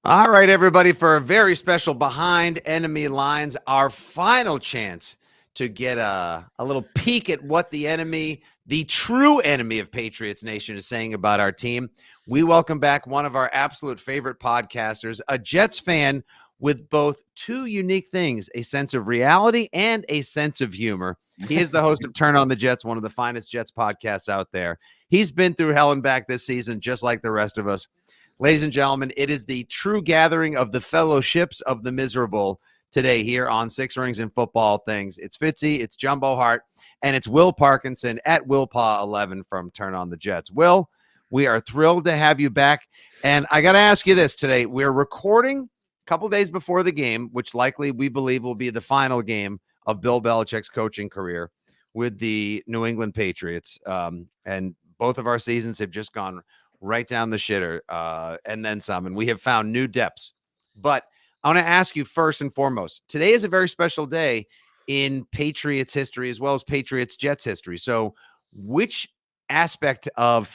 All right, everybody, for a very special Behind Enemy Lines, our final chance to get a little peek at what the enemy, the true enemy of Patriots Nation, is saying about our team. We welcome back one of our absolute favorite podcasters, a Jets fan with both two unique things, a sense of reality and a sense of humor. He is the host of Turn on the Jets, one of the finest Jets podcasts out there. He's been through hell and back this season, just like the rest of us. Ladies and gentlemen, it is the true gathering of the fellowships of the miserable today here on Six Rings and Football Things. It's Fitzy, it's Jumbo Hart, and it's Will Parkinson at WillPaw11 from Turn on the Jets. Will, we are thrilled to have you back. And I got to ask you this today. We're recording a couple days before the game, which likely we believe will be the final game of Bill Belichick's coaching career with the New England Patriots. And both of our seasons have just gone right down the shitter and then some. And we have found new depths. But I want to ask you first and foremost, today is a very special day in Patriots history as well as Patriots Jets history. So which aspect of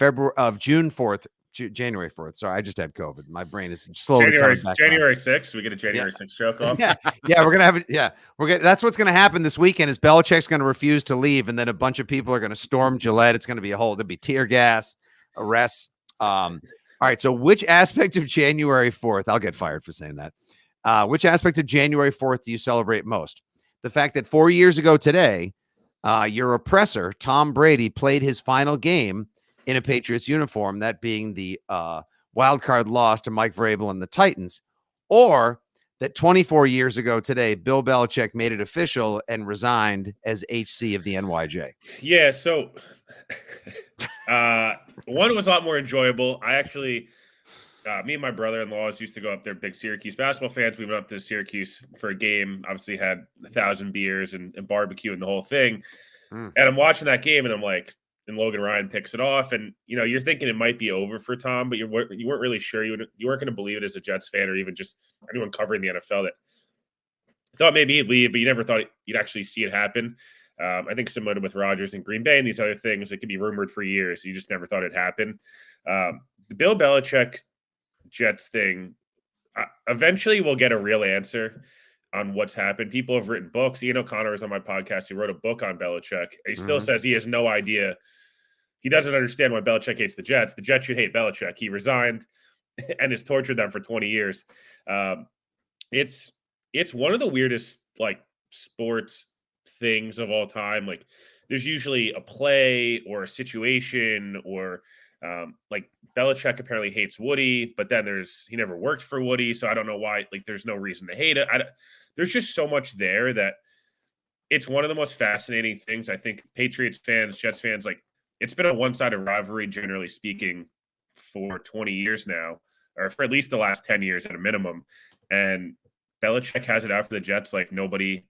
June 4th, January 4th, sorry, I just had COVID. My brain is slowly coming back. January 6th, we get a January 6th joke off. Yeah, we're going to have it. Yeah, that's what's going to happen this weekend is Belichick's going to refuse to leave. And then a bunch of people are going to storm Gillette. It's going to be there'll be tear gas, arrests. All right. So which aspect of January 4th, I'll get fired for saying that. Which aspect of January 4th do you celebrate most? The fact that 4 years ago today, your oppressor, Tom Brady, played his final game in a Patriots uniform, that being the wild card loss to Mike Vrabel and the Titans, or that 24 years ago today, Bill Belichick made it official and resigned as HC of the NYJ. Yeah. So one was a lot more enjoyable. I actually, me and my brother-in-laws used to go up there, big Syracuse basketball fans. We went up to Syracuse for a game, obviously had 1,000 beers and barbecue and the whole thing. And I'm watching that game and I'm like, and Logan Ryan picks it off. And, you're thinking it might be over for Tom, but you weren't really sure. You weren't going to believe it as a Jets fan or even just anyone covering the NFL that thought maybe he'd leave, but you never thought you'd actually see it happen. I think similar with Rodgers and Green Bay and these other things, it could be rumored for years. You just never thought it'd happen. The Bill Belichick Jets thing, eventually we'll get a real answer on what's happened. People have written books. Ian O'Connor was on my podcast. He wrote a book on Belichick. He still says he has no idea. He doesn't understand why Belichick hates the Jets. The Jets should hate Belichick. He resigned and has tortured them for 20 years. It's one of the weirdest sports things of all time. There's usually a play or a situation or Belichick apparently hates Woody, but then he never worked for Woody. So I don't know why, there's no reason to hate it. There's just so much there that it's one of the most fascinating things. I think Patriots fans, Jets fans, it's been a one-sided rivalry, generally speaking, for 20 years now, or for at least the last 10 years at a minimum. And Belichick has it out for the Jets like nobody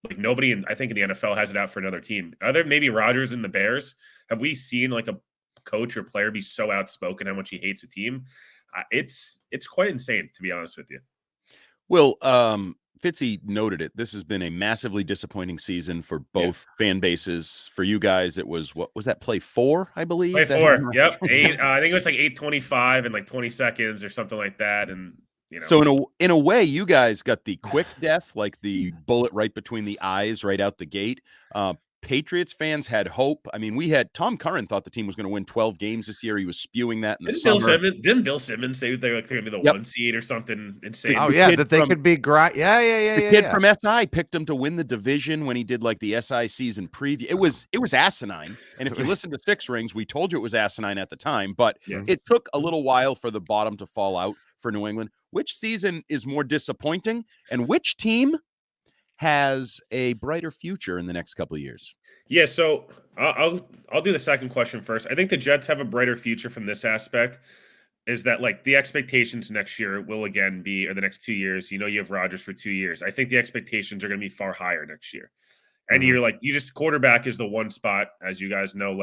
in, I think, in the NFL has it out for another team. Other maybe Rodgers and the Bears. Have we seen a coach or player be so outspoken how much he hates a team? It's quite insane, to be honest with you. Well, Fitzy noted it. This has been a massively disappointing season for both fan bases. For you guys, it was, what was that, play 4, I believe? Play 4, yep. 8, I think it was 8:25 and 20 seconds or something like that. And so in a way, you guys got the quick death, like the bullet right between the eyes, right out the gate. Patriots fans had hope. I mean, Tom Curran thought the team was going to win 12 games this year. He was spewing that in the summer. Didn't Bill Simmons say they're going to be the 1 seed or something insane? Oh, yeah, that they could be great. Yeah. The kid from SI picked him to win the division when he did the SI season preview. It was asinine. And if you listen to Six Rings, we told you it was asinine at the time, but it took a little while for the bottom to fall out for New England. Which season is more disappointing, and which team has a brighter future in the next couple of years? Yeah, so I'll do the second question first. I think the Jets have a brighter future from this aspect. Is that the expectations next year will again be, or the next 2 years, you have Rodgers for 2 years. I think the expectations are going to be far higher next year. And you're quarterback is the one spot, as you guys know,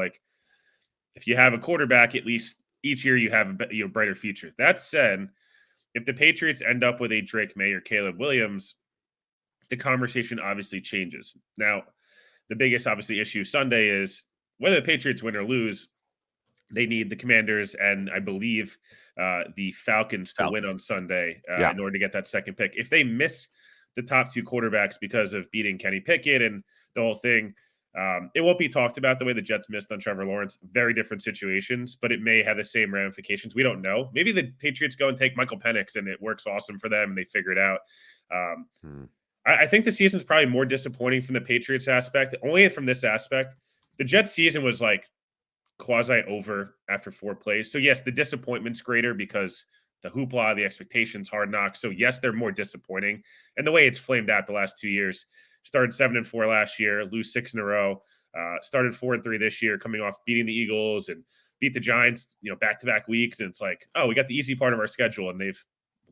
if you have a quarterback, at least each year you have a brighter future. That said, if the Patriots end up with a Drake May or Caleb Williams, the conversation obviously changes. Now, the biggest obviously issue Sunday is whether the Patriots win or lose. They need the Commanders and I believe the Falcons to win on Sunday in order to get that second pick. If they miss the top two quarterbacks because of beating Kenny Pickett and the whole thing, it won't be talked about the way the Jets missed on Trevor Lawrence. Very different situations, but it may have the same ramifications. We don't know. Maybe the Patriots go and take Michael Penix and it works awesome for them and they figure it out. I think the season's probably more disappointing from the Patriots aspect, only from this aspect. The Jets season was like quasi over after 4 plays. So yes, the disappointment's greater because the hoopla, the expectations, Hard Knocks. So yes, they're more disappointing. And the way it's flamed out the last 2 years, started 7-4 last year, lose 6 in a row, started 4-3 this year, coming off beating the Eagles and beat the Giants, back-to-back weeks. And it's like, oh, we got the easy part of our schedule. And they've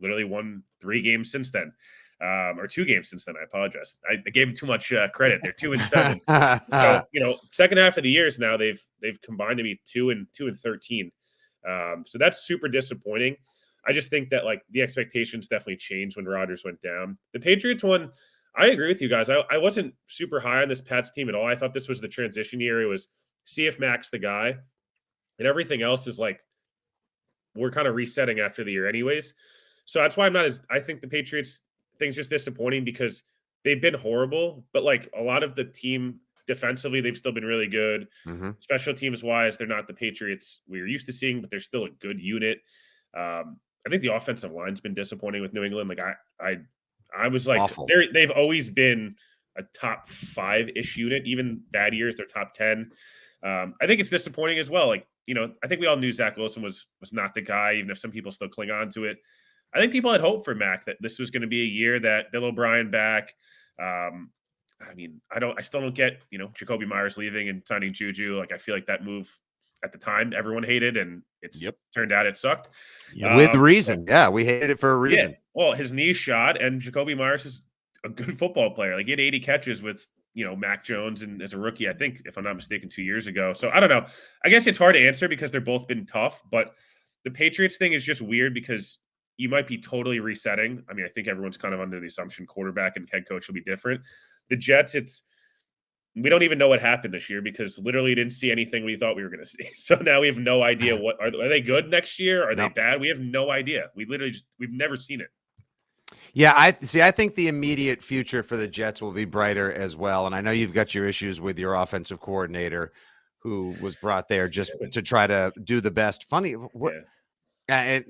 literally won 3 games since then. Or 2 games since then. I apologize. I gave them too much credit. They're 2-7. So second half of the years now they've combined to be 2-13. So that's super disappointing. I just think that like the expectations definitely changed when Rodgers went down. The Patriots one, I agree with you guys. I wasn't super high on this Pats team at all. I thought this was the transition year. It was see if Mac's the guy, and everything else is like we're kind of resetting after the year anyways. So that's why I'm not as. I think the Patriots thing's just disappointing because they've been horrible, but like a lot of the team defensively, they've still been really good. Special teams wise, they're not the Patriots we were used to seeing, but they're still a good unit. I think the offensive line's been disappointing with New England. Like I was like, they've always been a top 5-ish unit, even bad years, they're top 10. I think it's disappointing as well. Like, I think we all knew Zach Wilson was not the guy, even if some people still cling on to it. I think people had hope for Mac that this was going to be a year that Bill O'Brien back. I still don't get, Jacoby Myers leaving and signing Juju. Like, I feel like that move at the time everyone hated, and it's turned out it sucked. With reason. Yeah, we hated it for a reason. Yeah. Well, his knee shot, and Jacoby Myers is a good football player. Like, he had 80 catches with, Mac Jones and as a rookie, I think, if I'm not mistaken, 2 years ago. So I don't know. I guess it's hard to answer because they're both been tough, but the Patriots thing is just weird because you might be totally resetting. I mean, I think everyone's kind of under the assumption quarterback and head coach will be different. The Jets, we don't even know what happened this year because literally didn't see anything we thought we were going to see. So now we have no idea are they good next year? Are they bad? We have no idea. We've never seen it. Yeah, I think the immediate future for the Jets will be brighter as well. And I know you've got your issues with your offensive coordinator who was brought there just to try to do the best. Funny. What? Yeah. And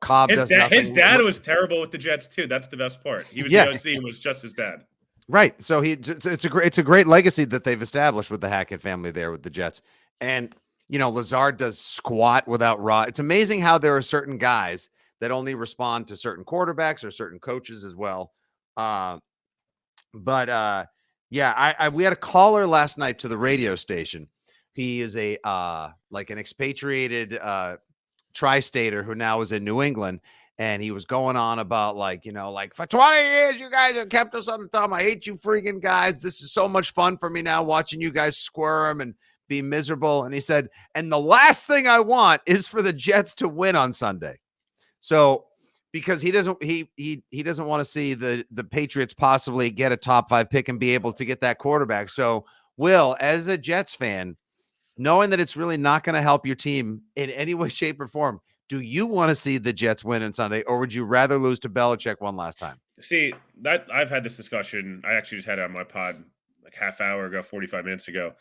Cobb his dad was terrible with the Jets too. That's the best part. He was the OC and was just as bad. Right. So it's a great legacy that they've established with the Hackett family there with the Jets. And Lazard does squat without Rod. It's amazing how there are certain guys that only respond to certain quarterbacks or certain coaches as well. We had a caller last night to the radio station. He is an expatriated tri-stater who now is in New England, and he was going on about for 20 years you guys have kept us on the thumb. I hate you freaking guys. This is so much fun for me now watching you guys squirm and be miserable. And he said, and the last thing I want is for the Jets to win on Sunday. So because he doesn't want to see the Patriots possibly get a top 5 pick and be able to get that quarterback. So Will, as a Jets fan, knowing that it's really not going to help your team in any way, shape, or form, do you want to see the Jets win on Sunday, or would you rather lose to Belichick one last time? See, that I've had this discussion. I actually just had it on my pod like half hour ago, 45 minutes ago.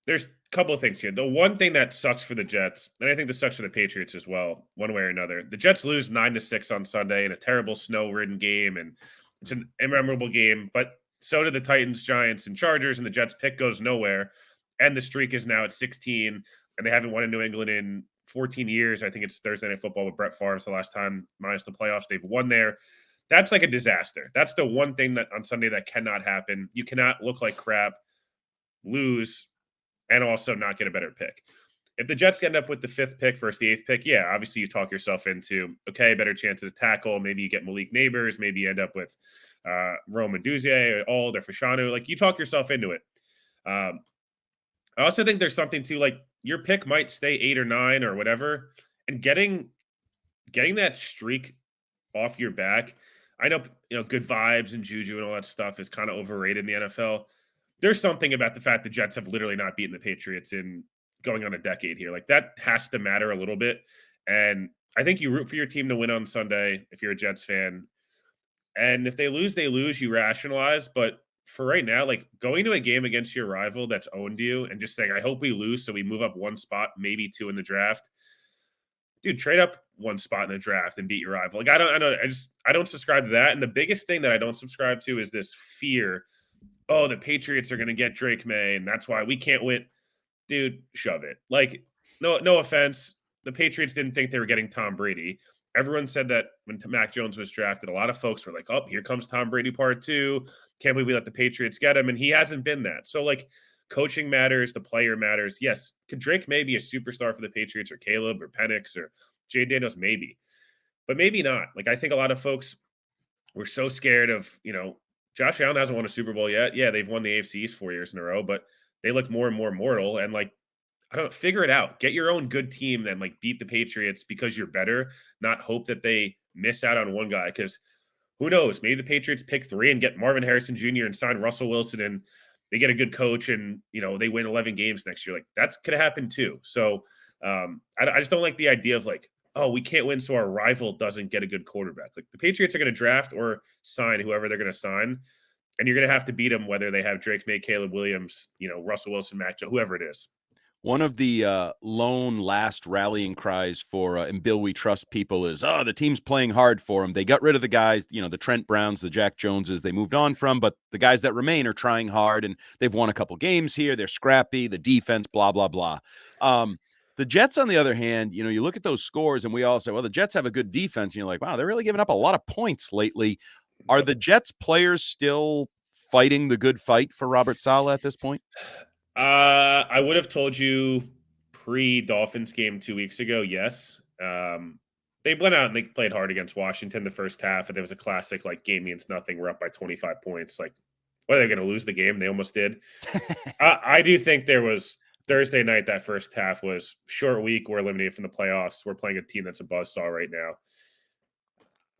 There's a couple of things here. The one thing that sucks for the Jets, and I think this sucks for the Patriots as well, one way or another. The Jets lose 9-6 on Sunday in a terrible snow-ridden game, and it's an immemorable game. But so do the Titans, Giants, and Chargers, and the Jets' pick goes nowhere. And the streak is now at 16, and they haven't won in New England in 14 years. I think it's Thursday Night Football with Brett Favre. The last time, minus the playoffs, they've won there. That's like a disaster. That's the one thing that on Sunday that cannot happen. You cannot look like crap, lose, and also not get a better pick. If the Jets end up with the 5th pick versus the 8th pick, yeah, obviously you talk yourself into, okay, better chances to tackle. Maybe you get Malik Neighbors. Maybe you end up with Rome Duzier or Ald or Fashanu. Like, you talk yourself into it. I also think there's something to, like, your pick might stay 8 or 9 or whatever, and getting that streak off your back. I know, good vibes and Juju and all that stuff is kind of overrated in the NFL. There's something about the fact the Jets have literally not beaten the Patriots in going on a decade here. Like that has to matter a little bit. And I think you root for your team to win on Sunday if you're a Jets fan. And if they lose, you rationalize. But for right now, like going to a game against your rival that's owned you and just saying, I hope we lose so we move up one spot, maybe two in the draft. Dude, trade up one spot in the draft and beat your rival. Like I don't subscribe to that. And the biggest thing that I don't subscribe to is this fear. Oh, the Patriots are going to get Drake May, and that's why we can't win. Dude, shove it. Like, no offense. The Patriots didn't think they were getting Tom Brady. Everyone said that when Mac Jones was drafted, a lot of folks were like, oh, here comes Tom Brady part 2. Can't believe we let the Patriots get him. And he hasn't been that. So, like, coaching matters. The player matters. Yes. Could Drake May be a superstar for the Patriots or Caleb or Penix or Jay Daniels? Maybe. But maybe not. Like, I think a lot of folks were so scared of, Josh Allen hasn't won a Super Bowl yet. Yeah, they've won the AFC East 4 years in a row, but they look more and more mortal. And, like, I don't figure it out. Get your own good team, then like beat the Patriots because you're better, not hope that they miss out on one guy. Because who knows? Maybe the Patriots pick 3 and get Marvin Harrison Jr. and sign Russell Wilson, and they get a good coach, and they win 11 games next year. Like that's could happen too. So I just don't like the idea of like, oh, we can't win, so our rival doesn't get a good quarterback. Like the Patriots are going to draft or sign whoever they're going to sign, and you're going to have to beat them whether they have Drake May, Caleb Williams, Russell Wilson, Mac Jones, whoever it is. One of the lone last rallying cries for and Bill We Trust people is, oh, the team's playing hard for them. They got rid of the guys, the Trent Browns, the Jack Joneses they moved on from, but the guys that remain are trying hard, and they've won a couple games here. They're scrappy, the defense, blah, blah, blah. The Jets, on the other hand, you look at those scores and we all say, well, the Jets have a good defense. And you're like, wow, they're really giving up a lot of points lately. Are the Jets players still fighting the good fight for Robert Saleh at this point? I would have told you pre-Dolphins game 2 weeks ago, yes. They went out and they played hard against Washington the first half, and there was a classic, like, game means nothing. We're up by 25 points. Like, what, are they going to lose the game? They almost did. I do think there was Thursday night, that first half was short week. We're eliminated from the playoffs. We're playing a team that's a buzzsaw right now.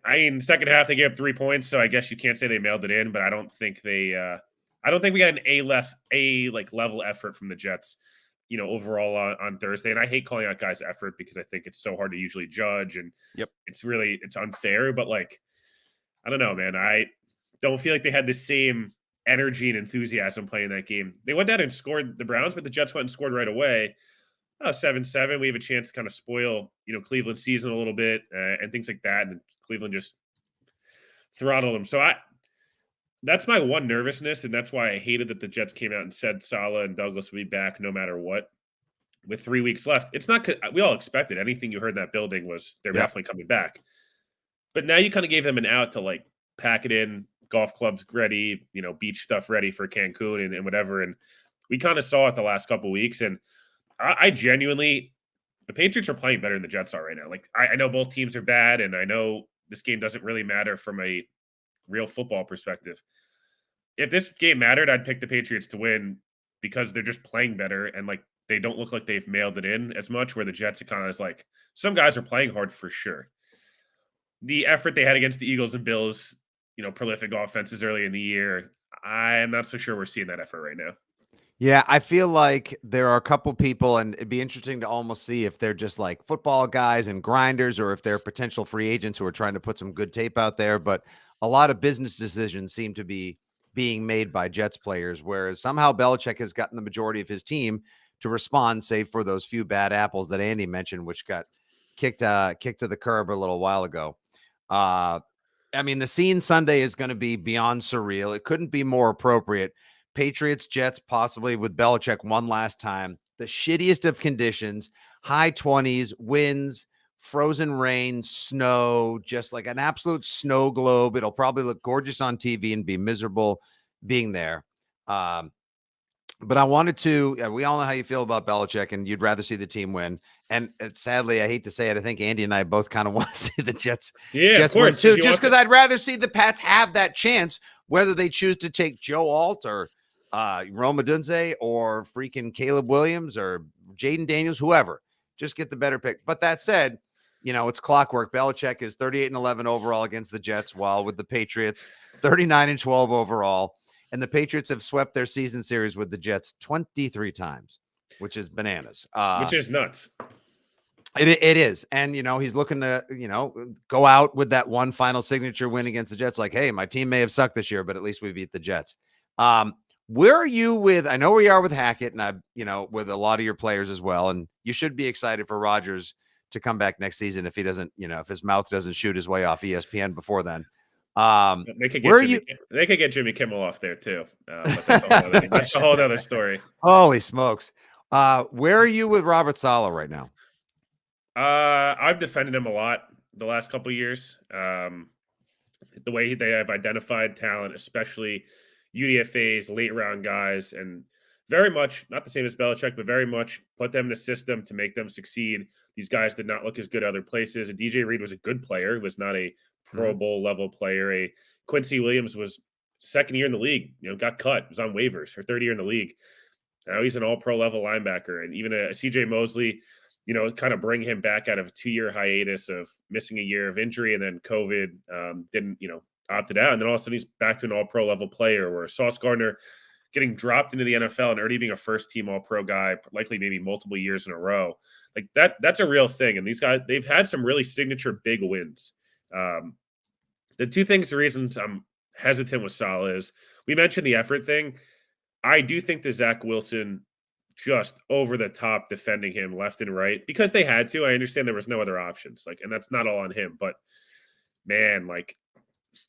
I mean, second half, they gave up 3 points, so I guess you can't say they mailed it in, but I don't think we got an A level effort from the Jets, overall on Thursday. And I hate calling out guys' effort because I think it's so hard to usually judge, and it's unfair. But like, I don't know, man. I don't feel like they had the same energy and enthusiasm playing that game. They went down and scored the Browns, but the Jets went and scored right away. 7-7. We have a chance to kind of spoil, Cleveland's season a little bit and things like that. And Cleveland just throttled them. So that's my one nervousness, and that's why I hated that the Jets came out and said Saleh and Douglas would be back no matter what. With 3 weeks left, it's not. We all expected anything you heard in that building was they're definitely coming back. But now you kind of gave them an out to like pack it in, golf clubs ready, beach stuff ready for Cancun and whatever. And we kind of saw it the last couple of weeks, and I genuinely, the Patriots are playing better than the Jets are right now. Like I know both teams are bad, and I know this game doesn't really matter from a real football perspective. If this game mattered, I'd pick the Patriots to win because they're just playing better, and like they don't look like they've mailed it in as much, where the Jets are kind of like, some guys are playing hard for sure. The effort they had against the Eagles and Bills, prolific offenses early in the year, I'm not so sure we're seeing that effort right now. Yeah, I feel like there are a couple people, and it'd be interesting to almost see if they're just like football guys and grinders, or if they're potential free agents who are trying to put some good tape out there. But a lot of business decisions seem to be being made by Jets players, whereas somehow Belichick has gotten the majority of his team to respond, save for those few bad apples that Andy mentioned, which got kicked to the curb a little while ago. I mean, the scene Sunday is going to be beyond surreal. It couldn't be more appropriate. Patriots, Jets, possibly with Belichick one last time. The shittiest of conditions, high 20s, winds, frozen rain, snow, just like an absolute snow globe. It'll probably look gorgeous on TV and be miserable being there. But I wanted to, we all know how you feel about Belichick, and you'd rather see the team win. And sadly, I hate to say it, I think Andy and I both kind of want to see the Jets win too, just because I'd rather see the Pats have that chance, whether they choose to take Joe Alt or Rome Odunze or freaking Caleb Williams or Jaden Daniels, whoever. Just get the better pick. But that said, it's clockwork. Belichick is 38-11 overall against the Jets, while with the Patriots, 39-12 overall. And the Patriots have swept their season series with the Jets 23 times. which is bananas. Which is nuts. It is. And, he's looking to, go out with that one final signature win against the Jets. Like, hey, my team may have sucked this year, but at least we beat the Jets. Where are you with, I know where you are with Hackett and with a lot of your players as well. And you should be excited for Rodgers to come back next season if he doesn't, if his mouth doesn't shoot his way off ESPN before then. They could get Jimmy Kimmel off there too. But that's a whole other story. Holy smokes. Where are you with Robert Saleh right now? I've defended him a lot the last couple of years. The way they have identified talent, especially UDFAs, late round guys, and very much not the same as Belichick, but very much put them in a system to make them succeed. These guys did not look as good other places. And DJ Reed was a good player. He was not a Pro Bowl level player. A Quincy Williams was second year in the league, got cut, was on waivers, her third year in the league. Now he's an all-pro level linebacker. And even a CJ Mosley, kind of bring him back out of a 2-year hiatus of missing a year of injury and then COVID didn't, opted out. And then all of a sudden he's back to an all-pro level player, where Sauce Gardner getting dropped into the NFL and already being a first-team all-pro guy, likely maybe multiple years in a row. Like that's a real thing. And these guys, they've had some really signature big wins. The reasons I'm hesitant with Saleh is we mentioned the effort thing. I do think the Zach Wilson just over the top defending him left and right because they had to. I understand there was no other options. And that's not all on him, but man,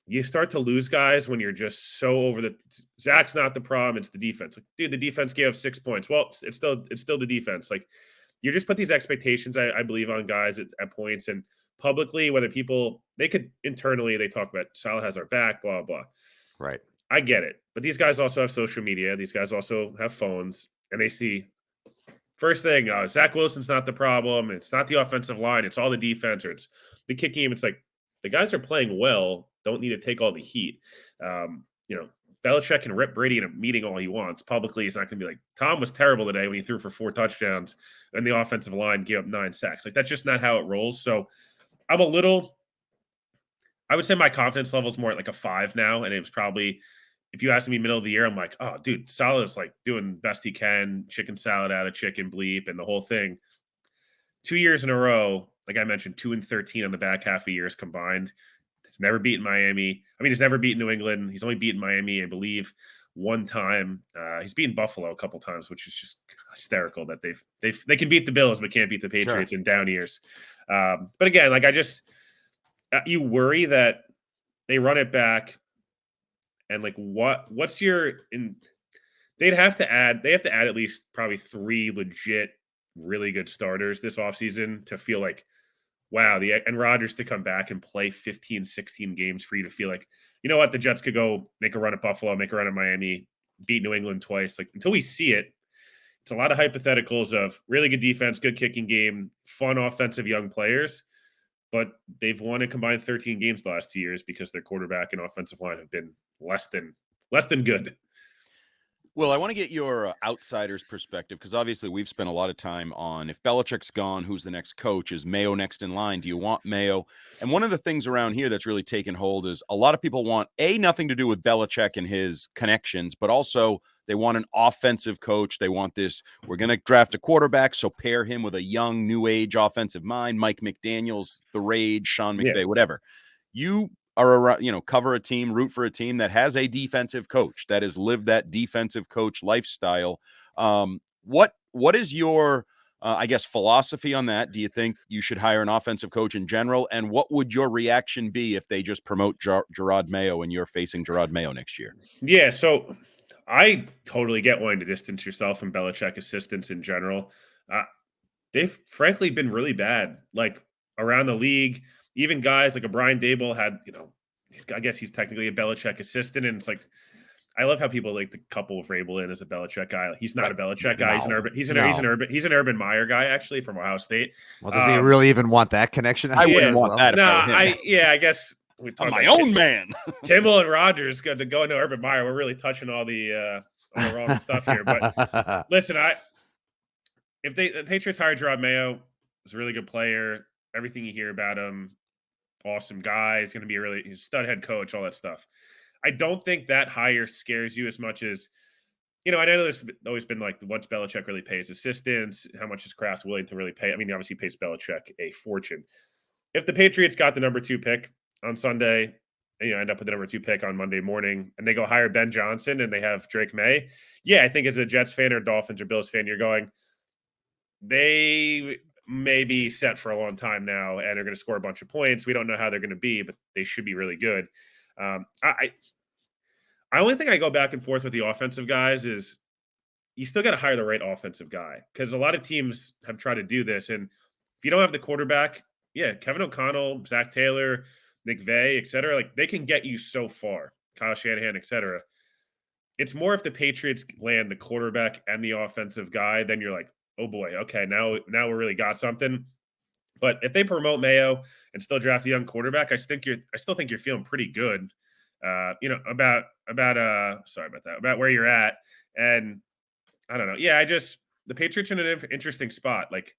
you start to lose guys when you're just so over the. Zach's not the problem; it's the defense. Dude, the defense gave up 6 points. Well, it's still the defense. You just put these expectations, I believe, on guys at points and publicly. Whether people they could internally they talk about Saleh has our back, blah blah. Right. I get it, but these guys also have social media. These guys also have phones, and they see first thing. Zach Wilson's not the problem. It's not the offensive line. It's all the defense, or it's the kicking game. It's the guys are playing well. Don't need to take all the heat. Belichick can rip Brady in a meeting all he wants. Publicly, he's not going to be like, Tom was terrible today when he threw for 4 touchdowns and the offensive line gave up 9 sacks. That's just not how it rolls. So I would say my confidence level is more at a 5 now. And it was probably, if you asked me middle of the year, I'm like, oh, dude, Saleh is doing the best he can, chicken salad out of chicken bleep and the whole thing. 2 years in a row, like I mentioned, 2-13 on the back half of years combined. He's never beaten Miami. He's never beaten New England. He's only beaten Miami, I believe, 1 time. He's beaten Buffalo a couple times, which is just hysterical that they can beat the Bills but can't beat the Patriots in down years. But again, you worry that they run it back, and what's your They have to add at least probably 3 legit, really good starters this offseason to feel wow, and Rodgers to come back and play 15, 16 games for you to feel you know what, the Jets could go make a run at Buffalo, make a run at Miami, beat New England twice. Until we see it, it's a lot of hypotheticals of really good defense, good kicking game, fun offensive young players, but they've won a combined 13 games the last 2 years because their quarterback and offensive line have been less than good. Well, I want to get your outsider's perspective because obviously we've spent a lot of time on if Belichick's gone, who's the next coach? Is Mayo next in line? Do you want Mayo? And one of the things around here that's really taken hold is a lot of people want nothing to do with Belichick and his connections, but also they want an offensive coach. They want this. We're going to draft a quarterback, so pair him with a young, new age offensive mind. Mike McDaniel's the rage, Sean McVay, whatever. You are around, cover a team, root for a team that has a defensive coach that has lived that defensive coach lifestyle. What is your, philosophy on that? Do you think you should hire an offensive coach in general? And what would your reaction be if they just promote Gerard Mayo and you're facing Gerard Mayo next year? Yeah. So I totally get wanting to distance yourself from Belichick assistants in general. They've frankly been really bad, around the league. Even guys like a Brian Daboll had, I guess he's technically a Belichick assistant. And it's I love how people the couple of Vrabel in as a Belichick guy. He's not a Belichick guy. He's an Urban Meyer guy, actually, from Ohio State. Well, does he really even want that connection? I wouldn't want that. I guess we talk my own man. Kimmel and Rodgers go into Urban Meyer. We're really touching all the wrong stuff here. But listen, if the Patriots hired Gerard Mayo, he's a really good player. Everything you hear about him, awesome guy. He's going to be he's a stud head coach, all that stuff. I don't think that hire scares you as much as you know, I know there's always been like, what's Belichick really pay his assistants? How much is Kraft willing to really pay? I mean, obviously, he pays Belichick a fortune. If the Patriots got the number 2 pick on Sunday, and, end up with the number 2 pick on Monday morning, and they go hire Ben Johnson and they have Drake May, yeah, I think as a Jets fan or Dolphins or Bills fan, you're going, they may be set for a long time now and are going to score a bunch of points. We don't know how they're going to be, but they should be really good. I only think I go back and forth with the offensive guys is you still got to hire the right offensive guy, because a lot of teams have tried to do this. And if you don't have the quarterback, yeah, Kevin O'Connell, Zach Taylor, McVay, et cetera, like they can get you so far, Kyle Shanahan, et cetera. It's more if the Patriots land the quarterback and the offensive guy, then you're like, oh boy, okay, now we really got something. But if they promote Mayo and still draft a young quarterback, I still think you're feeling pretty good, about where you're at. And I don't know. Yeah, the Patriots are in an interesting spot. Like,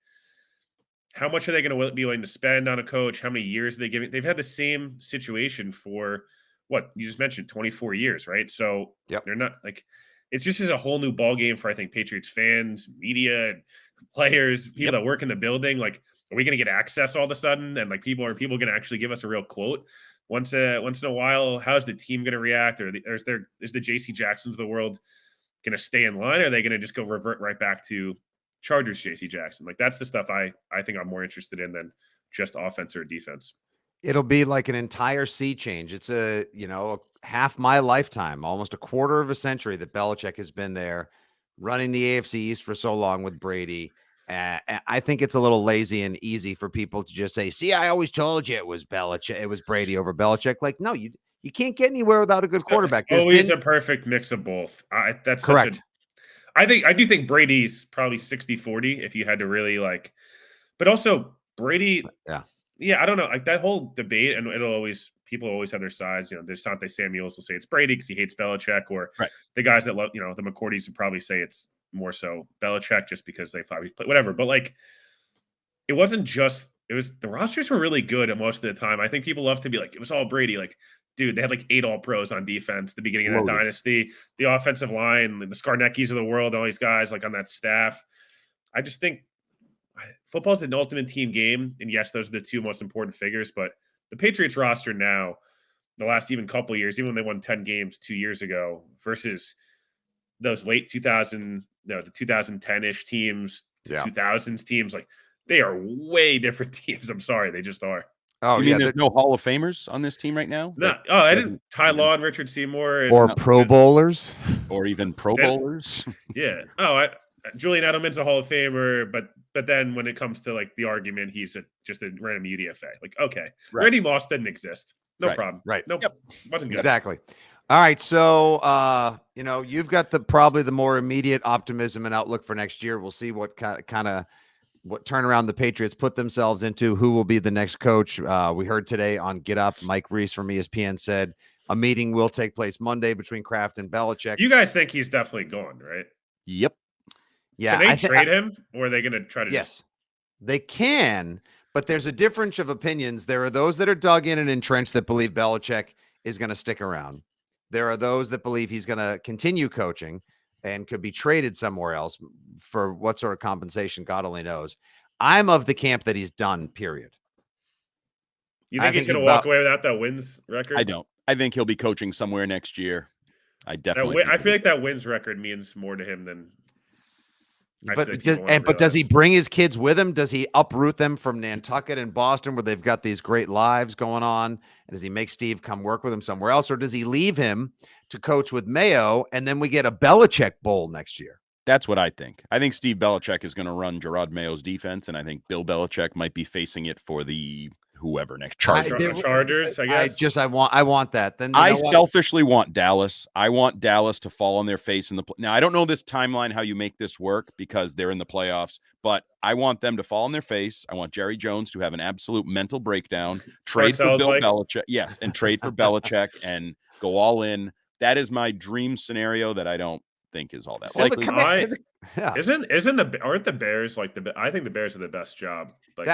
how much are they going to be willing to spend on a coach? How many years are they giving? They've had the same situation for what you just mentioned, 24 years, right? So They're not like, it's just is a whole new ball game for, I think, Patriots fans, media, players, people that work in the building. Like, are we going to get access all of a sudden? And like, are people going to actually give us a real quote once in a while? How's the team going to react? Or is the JC Jacksons of the world going to stay in line? Or are they going to just go revert right back to Chargers JC Jackson? Like, that's the stuff I think I'm more interested in than just offense or defense. It'll be like an entire sea change. It's a half my lifetime, almost a quarter of a century that Belichick has been there running the AFC East for so long with Brady. I think it's a little lazy and easy for people to just say, see, I always told you it was Belichick. It was Brady over Belichick. Like, no, you can't get anywhere without a good quarterback. There's always a perfect mix of both. That's correct. I do think Brady's probably 60-40 if you had to really like, but also Brady. Yeah, I don't know. Like that whole debate, and people always have their sides. There's Sante Samuels will say it's Brady because he hates Belichick, or the guys that love, the McCourties would probably say it's more so Belichick just because they thought he'd play whatever. But like, it was the rosters were really good at most of the time. I think people love to be like, it was all Brady. Like, dude, they had like 8 All-Pros on defense at the beginning of that dynasty. The offensive line, the Skarneckis of the world, all these guys like on that staff. I just think football is an ultimate team game. And yes, those are the 2 most important figures. But the Patriots roster now, the last even couple of years, even when they won 10 games 2 years ago versus those late 2000, the 2010-ish teams, 2000s teams, like they are way different teams. I'm sorry. They just are. Oh, you mean there's no Hall of Famers on this team right now? No. I didn't. Ty Law and Richard Seymour. Or Pro Bowlers. Or even Pro Bowlers. Yeah. Julian Edelman's a Hall of Famer, but then when it comes to like the argument, he's just a random UDFA. Like, okay, Randy Moss didn't exist. No problem. Right. Nope. Wasn't good. Exactly. All right. So, you've got probably the more immediate optimism and outlook for next year. We'll see what kind of what turnaround the Patriots put themselves into, who will be the next coach. We heard today on Get Up, Mike Reese from ESPN said a meeting will take place Monday between Kraft and Belichick. You guys think he's definitely gone, right? Yep. Yeah. Can they trade him, or are they going to try to? Yes, they can, but there's a difference of opinions. There are those that are dug in and entrenched that believe Belichick is going to stick around. There are those that believe he's going to continue coaching and could be traded somewhere else for what sort of compensation, God only knows. I'm of the camp that he's done, period. You think he's going to walk away without that wins record? I don't. I think he'll be coaching somewhere next year. I definitely. I feel like that wins record means more to him than. But does he bring his kids with him? Does he uproot them from Nantucket and Boston where they've got these great lives going on? And does he make Steve come work with him somewhere else? Or does he leave him to coach with Mayo and then we get a Belichick Bowl next year? That's what I think. I think Steve Belichick is going to run Gerard Mayo's defense, and I think Bill Belichick might be facing it for the whoever next Chargers, I guess. I want that. Then I selfishly want Dallas. I want Dallas to fall on their face in the now. I don't know this timeline how you make this work because they're in the playoffs, but I want them to fall on their face. I want Jerry Jones to have an absolute mental breakdown, trade for Bill Belichick, yes, and trade for Belichick and go all in. That is my dream scenario that I don't think is all that likely. Aren't the Bears like I think the Bears are the best job. Like,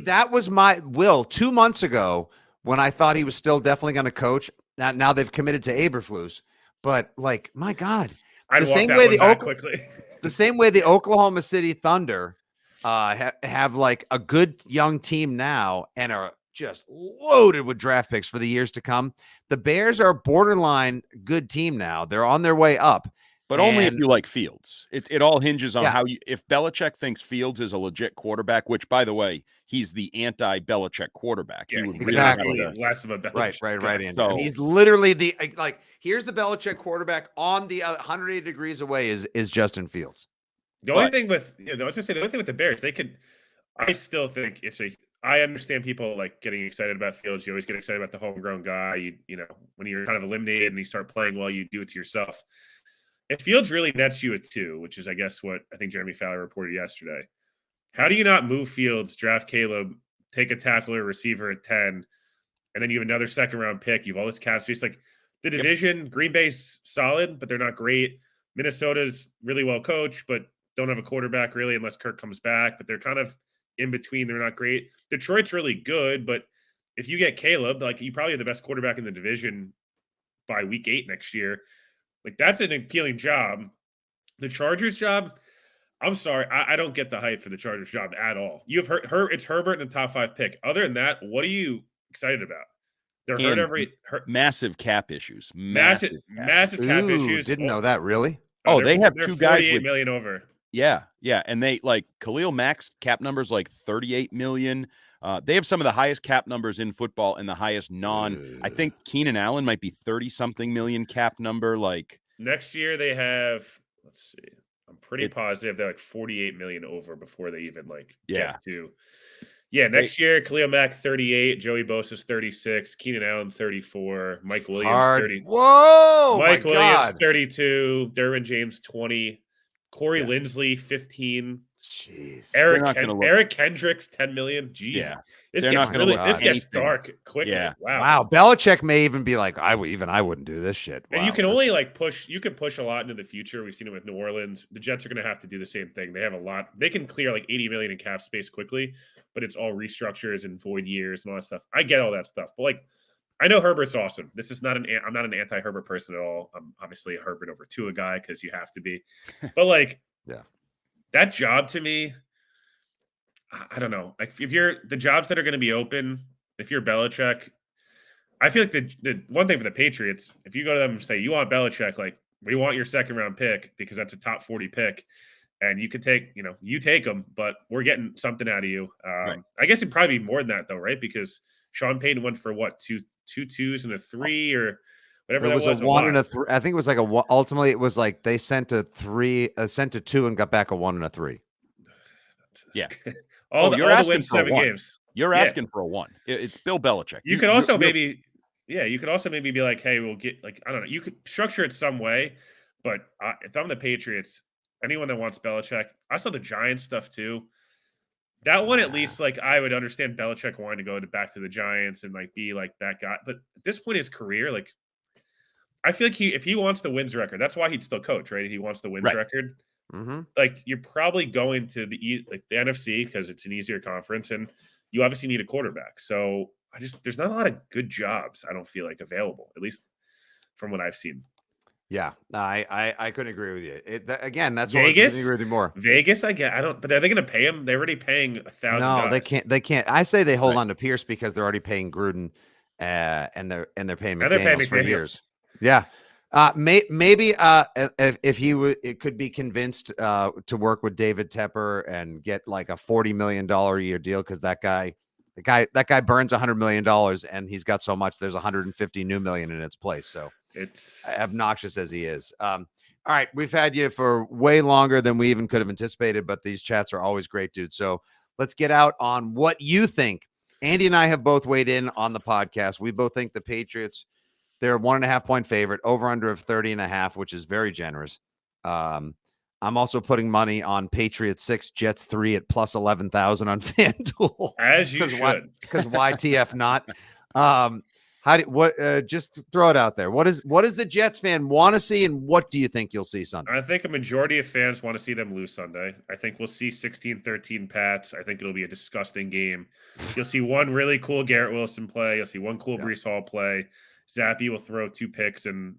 that was my Will 2 months ago when I thought he was still definitely going to coach. Now they've committed to Eberflus, but like, my God, I'd The walk same that way one the back quickly. The same way the Oklahoma City Thunder have like a good young team now and are just loaded with draft picks for the years to come. The Bears are a borderline good team now. They're on their way up. But only if And you like Fields. It all hinges on Yeah. how you, if Belichick thinks Fields is a legit quarterback, which, by the way, he's the anti-Belichick quarterback. Yeah, He would Exactly. really really less of a Belichick right, guy. Andy. So- He's literally the like. Here's the Belichick quarterback on the 180 degrees away is Justin Fields. The only thing with I was gonna say the only thing with the Bears, they could. I still think it's a. I understand people like getting excited about Fields. You always get excited about the homegrown guy. You know when you're kind of eliminated and you start playing well, you do it to yourself. If Fields really nets you at 2, which is I guess what I think Jeremy Fowler reported yesterday. How do you not move Fields, draft Caleb, take a tackler, receiver at 10, and then you have another second round pick? You've all this cap space. Like the division, Green Bay's solid, but they're not great. Minnesota's really well coached, but don't have a quarterback really unless Kirk comes back. But they're kind of in between. They're not great. Detroit's really good, but if you get Caleb, like you probably have the best quarterback in the division by week 8 next year. Like that's an appealing job. The Chargers job, I'm sorry, I don't get the hype for the Chargers job at all. You've heard it's Herbert in the top 5 pick. Other than that, what are you excited about? They're massive cap issues. Massive cap issues. Didn't know that really. Oh, they have they're 2 guys with $48 million over. Yeah, and they like Khalil Mack's cap numbers like 38 million. They have some of the highest cap numbers in football and the highest I think Keenan Allen might be 30 something million cap number. Like next year they have. Let's see. I'm pretty positive they're like 48 million over before they even get to. Yeah, next year Khalil Mack 38, Joey Bosa's 36, Keenan Allen 34, Mike Williams 30. Whoa, Mike my Williams God. 32, Derwin James 20, Corey Linsley 15. Jeez. Eric Kendricks 10 million. Jeez. Yeah. This gets dark quickly. Yeah. Wow. Belichick may even be like, I wouldn't do this shit. And you can only push a lot into the future. We've seen it with New Orleans. The Jets are going to have to do the same thing. They have a lot. They can clear like 80 million in cap space quickly, but it's all restructures and void years and all that stuff. I get all that stuff. But I know Herbert's awesome. This is I'm not an anti-Herbert person at all. I'm obviously a Herbert over Tua guy because you have to be. But that job to me, I don't know. Like if you're the jobs that are going to be open, if you're Belichick, I feel like the one thing for the Patriots, if you go to them and say you want Belichick, like we want your second round pick because that's a top 40 pick, and you could take, you take them, but we're getting something out of you. Right. I guess it'd probably be more than that though, right? Because Sean Payton went for what, two 2s and a 3 or whatever that was. A 1 and a 3. I think it was like ultimately it was like they sent a 2 and got back a 1 and a 3. Yeah. all the wins 7 games. You're asking for a 1. It's Bill Belichick. You could also maybe be like, hey, we'll get I don't know. You could structure it some way, but if I'm the Patriots, anyone that wants Belichick, I saw the Giants stuff too. That one, at least, I would understand Belichick wanting to go back to the Giants and be like that guy. But at this point in his career, I feel like if he wants the wins record, that's why he'd still coach, right? He wants the wins record. Mm-hmm. You're probably going to the NFC because it's an easier conference, and you obviously need a quarterback. So there's not a lot of good jobs I don't feel like available, at least from what I've seen. Yeah, I couldn't agree with you. Again, that's Vegas. Why I agree with you more. Vegas, I don't. But are they going to pay him? They're already paying $1,000. No, they can't. They can't. I say they hold on to Pierce because they're already paying Gruden, and they're paying McDaniels for years. Yeah. Maybe if he could be convinced to work with David Tepper and get like a $40 million a year deal because that guy burns $100 million and he's got so much there's 150 new million in its place. So it's obnoxious as he is. All right, we've had you for way longer than we even could have anticipated, but these chats are always great, dude. So let's get out on what you think. Andy and I have both weighed in on the podcast. We both think the Patriots, they're 1.5 point favorite, over under of 30.5, which is very generous. I'm also putting money on Patriots 6, Jets 3 at plus 11,000 on FanDuel. As you should. Because YTF not. Just throw it out there. What is the Jets fan want to see, and what do you think you'll see Sunday? I think a majority of fans want to see them lose Sunday. I think we'll see 16-13 Pats. I think it'll be a disgusting game. You'll see one really cool Garrett Wilson play. You'll see one cool Breece Hall play. Zappy will throw 2 picks and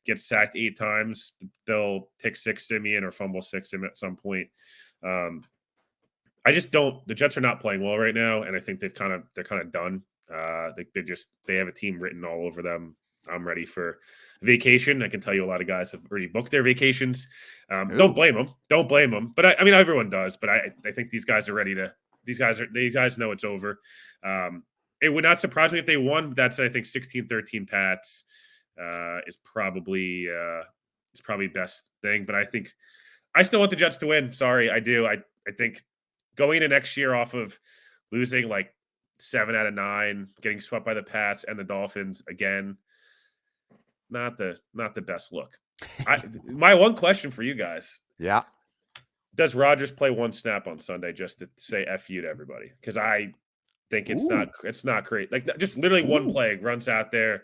gets sacked 8 times, they'll pick 6 Simeon or fumble 6 him at some point. I just don't. The Jets are not playing well right now, and I think they're kind of done. They have a team written all over them. I'm ready for vacation. I can tell you a lot of guys have already booked their vacations. Don't blame them. Don't blame them. But I mean, everyone does. But I think these guys are ready to. These guys know it's over. It would not surprise me if they won. That's, I think, 16-13 Pats is probably best thing. But I think I still want the Jets to win. Sorry, I do. I think going into next year off of losing like 7 out of 9, getting swept by the Pats and the Dolphins again, not the best look. My one question for you guys. Yeah. Does Rodgers play one snap on Sunday just to say F you to everybody? Because I think it's not great. Like, just literally one play, runs out there.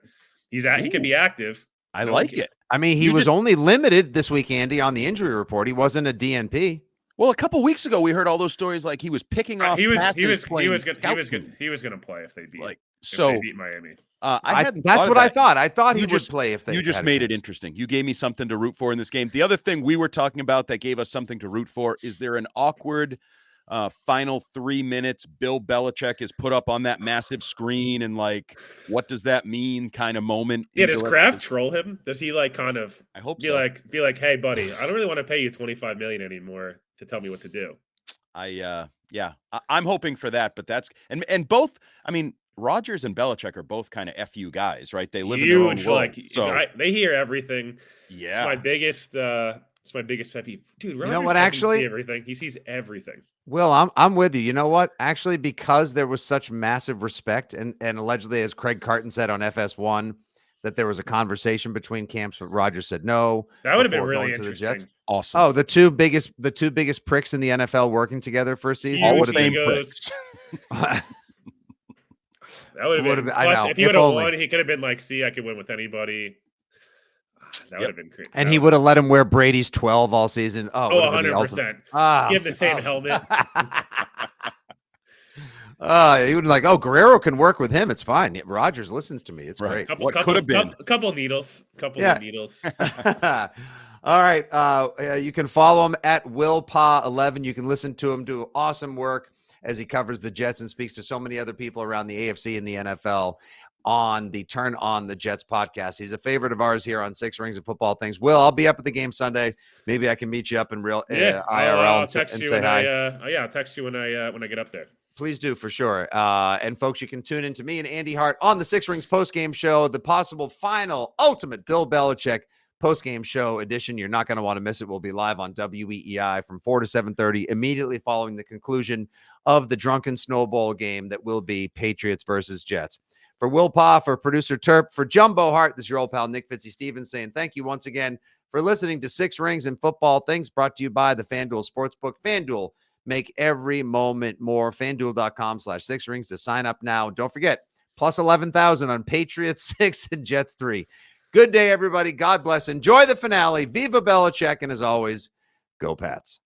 He can be active. I like it. I mean, he was only limited this week, Andy, on the injury report. He wasn't a DNP. Well, a couple weeks ago, we heard all those stories like he was picking off. He was going to play if they beat Miami. That's what I thought. I thought he would play if they. You just made it interesting. You gave me something to root for in this game. The other thing we were talking about that gave us something to root for is there an awkward final 3 minutes Bill Belichick is put up on that massive screen and like, what does that mean kind of moment? Yeah, does Kraft troll him? Does he like kind of? I hope be like, hey buddy, I don't really want to pay you $25 million anymore to tell me what to do. I'm hoping for that, but that's and both. I mean, Rodgers and Belichick are both kind of FU guys, right? They live in their own world. Like, so they hear everything. Yeah, it's my biggest pet peeve, dude. Rodgers, you know what? Actually, see everything. He sees everything. Well, I'm with you. You know what? Actually, because there was such massive respect, and allegedly, as Craig Carton said on FS1, that there was a conversation between camps, but Rodgers said no. That would have been really interesting. Awesome. Oh, the two biggest pricks in the NFL working together for a season. All the same pricks. That would have been. Plus, if he would have won, he could have been like, "See, I could win with anybody." That would have been great. And he would have let him wear Brady's 12 all season. 100%. Give him the same helmet. He would be like, Guerrero can work with him. It's fine. Rodgers listens to me. It's great. What could have been? A couple needles. All right. You can follow him at WillPa11. You can listen to him do awesome work as he covers the Jets and speaks to so many other people around the AFC and the NFL on the Turn On the Jets podcast. He's a favorite of ours here on Six Rings of Football Things. Will, I'll be up at the game Sunday. Maybe I can meet you up in real IRL I'll text and you say hi. I'll text you when I get up there. Please do, for sure. And folks, you can tune in to me and Andy Hart on the Six Rings postgame show, the possible final ultimate Bill Belichick postgame show edition. You're not going to want to miss it. We'll be live on WEEI from 4 to 7:30 immediately following the conclusion of the Drunken Snowball game that will be Patriots versus Jets. For Will Pa, for producer Terp, for Jumbo Hart, this is your old pal Nick Fitzy-Stevens saying thank you once again for listening to Six Rings and Football Things, brought to you by the FanDuel Sportsbook. FanDuel, make every moment more. FanDuel.com/Six Rings to sign up now. Don't forget, plus 11,000 on Patriots 6 and Jets 3. Good day, everybody. God bless. Enjoy the finale. Viva Belichick. And as always, go Pats.